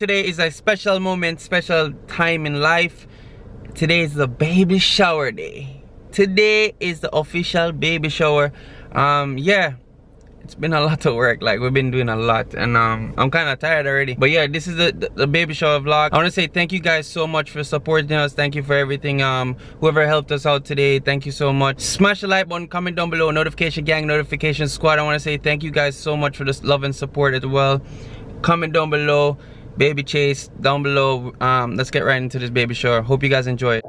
Today is a special moment, special time in life. Today is the baby shower day. Today is the official baby shower. Yeah, it's been a lot of work. Like, we've been doing a lot, and I'm kind of tired already. But yeah, this is the baby shower vlog. I want to say thank you guys so much for supporting us. Thank you for everything. Whoever helped us out today, thank you so much. Smash the like button, comment down below, notification gang, notification squad. I want to say thank you guys so much for this love and support as well. Comment down below, baby chase down below. Let's get right into this baby shower. Hope you guys enjoy it.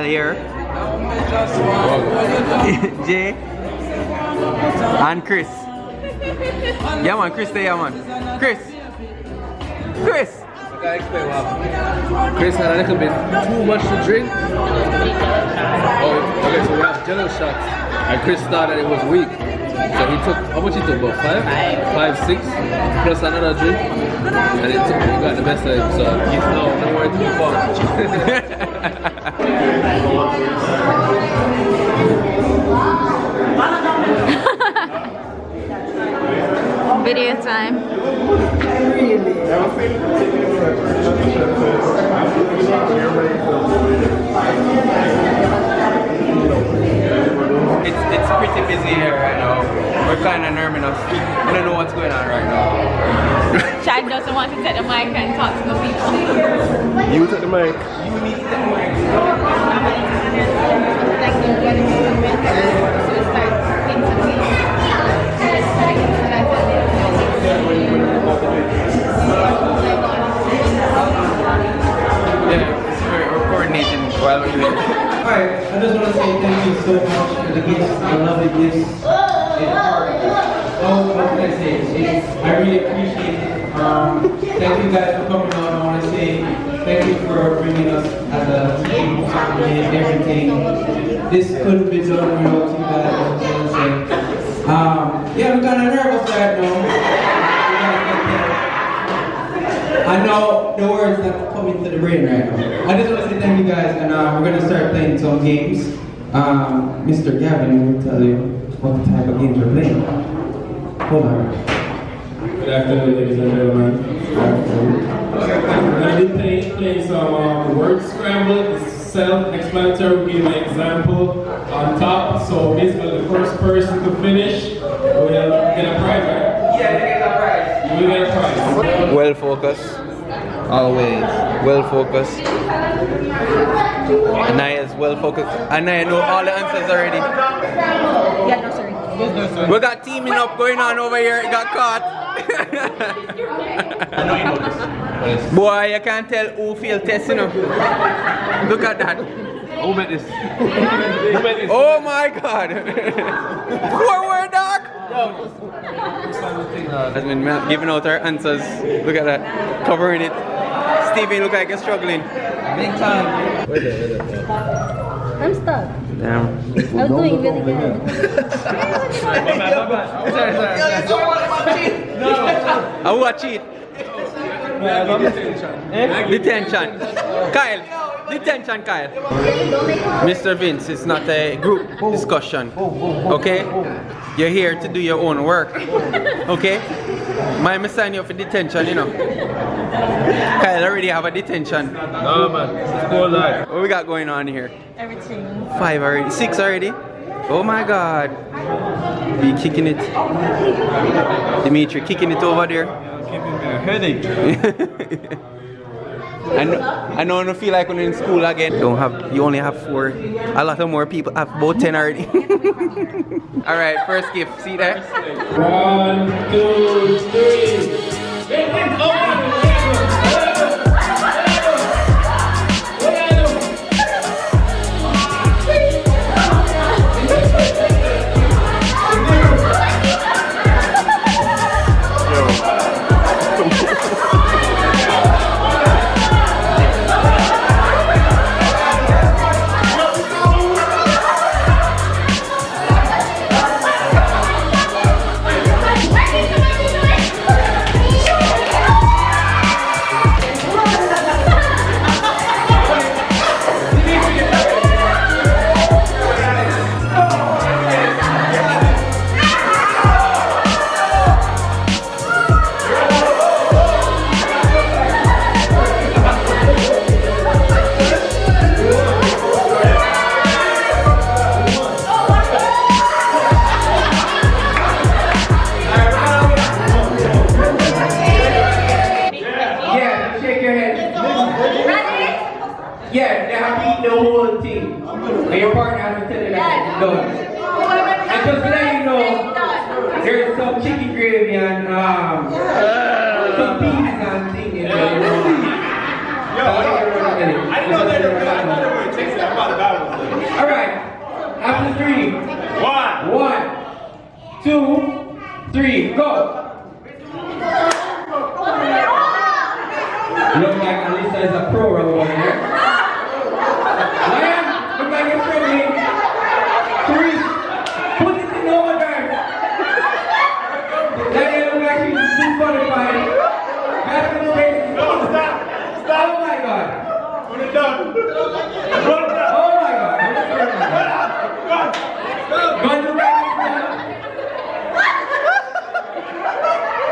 Here Jay and Chris. Yeah man, Chris there, yeah man. Chris. Chris had a little bit too much to drink. Oh, okay, so we have jello shots. And Chris thought that it was weak. So he took, how much he took? About 5, 6, plus another drink. And he got the best of him. So he's now nowhere to be found. Video time. It's pretty busy here right now. We're kind of nervous. I don't know what's going on right now. Chad doesn't want to take the mic and talk to the people. You take the mic. You need to take the mic. Yeah, we're coordinating while we're here. Alright, I just want to say thank you so much for the gifts, the lovely gifts. Oh, what can I say? I really appreciate it. Thank you guys for coming out. I want to say thank you for bringing us as a team, family, and everything. This couldn't be done without you guys. I want to say. Yeah, I'm kind of nervous right now. I know the words that are coming to the brain right now. I just want to say thank you guys, and we're going to start playing some games. Mr. Gavin will tell you what type of games we're playing. Hold on. Good afternoon, ladies and gentlemen. We're going to be playing some word scramble. It's self-explanatory. We'll give you an example on top. So basically, the first person to finish will get a prize, right? Yeah, they get a prize. You will get a prize. Well focused. Always well focused. Anaya's well focused. Anaya know all the answers already. Yeah, no, sorry. We got teaming up going on over here. It got caught. Boy, you can't tell who failed test, you know. Look at that. Who bet this? Oh my God. Forward, dog. Has been giving out our answers. Look at that. Covering it. Stevie look like he's struggling. Big time. I'm stuck. Damn. I was doing really good. I will cheat. Detention. Kyle. Detention, Kyle. Mr. Vince, it's not a group discussion. Okay? You're here to do your own work. Okay? Might sign you up for detention, you know. Kyle already have a detention. No man, it's cool life. What we got going on here? Everything. 5 already. 6 already? Oh my God. Be kicking it. Dimitri kicking it over there. Giving me a headache. I know I don't feel like when you're in school again. You only have 4. A lot of more people have about 10 already. Alright, first gift. See that? 1, 2, 3. Yeah, they have to eat the whole thing. And your partner has to tell you that it's done. And just to let you know, there's some chicken gravy and some peas and things in there. I didn't know they were tasting that about the Bible. Alright, after 3. 1, 2, 3, go! Look like Alisa is a pro over here. Lion, look like you're struggling. 3, put it in overdrive. Danielle look like she's disqualified. Back to the race. No, stop. Oh my God. Put it down. Oh my God. Gun to back is down.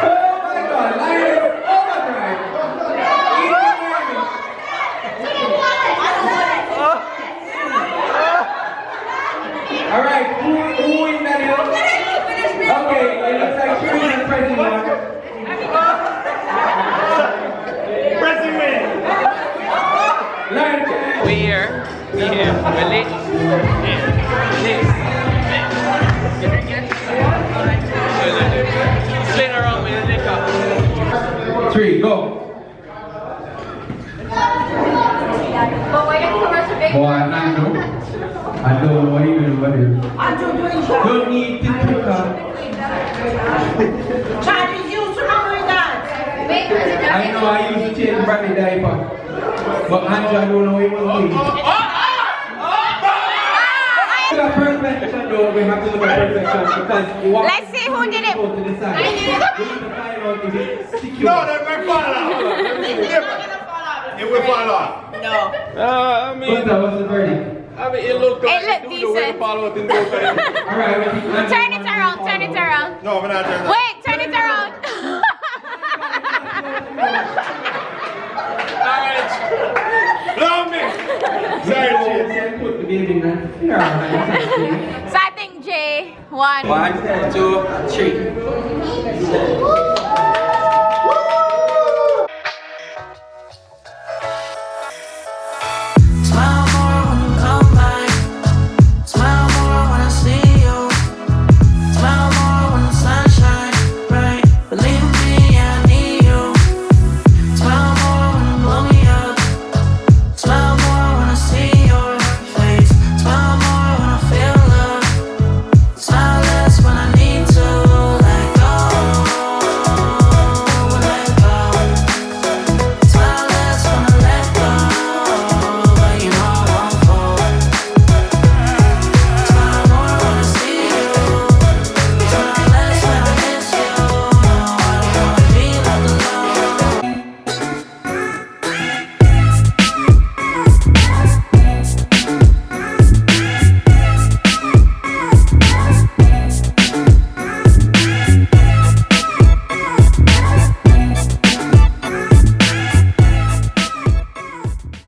Oh my God. Lion, overdrive. Alright, who wins that hill? Okay, it looks like Karud is pressing one. Pressing win. We here. We're late. Spin around with the liquor. 3, go. Boy, I know. I don't know what you're doing. Don't need to pick up. Chaddy used to remember that. I know I used to change Bradley diaper. But Andrew, I don't know what he was doing. Look at perfection though, we have to look at perfection because you want Let's see who did it. to the side. We need to find out if it's secure. No, that might fall out. It will fall off. No. What's the verdict? I mean, it looked It looked decent. follow up in both ways. Alright, Turn it around, turn it around. No, we're not turning. Wait, turn it around. Alright. Love me. Sorry, Put the baby in there. So I think J, 1. 1, 2, 3.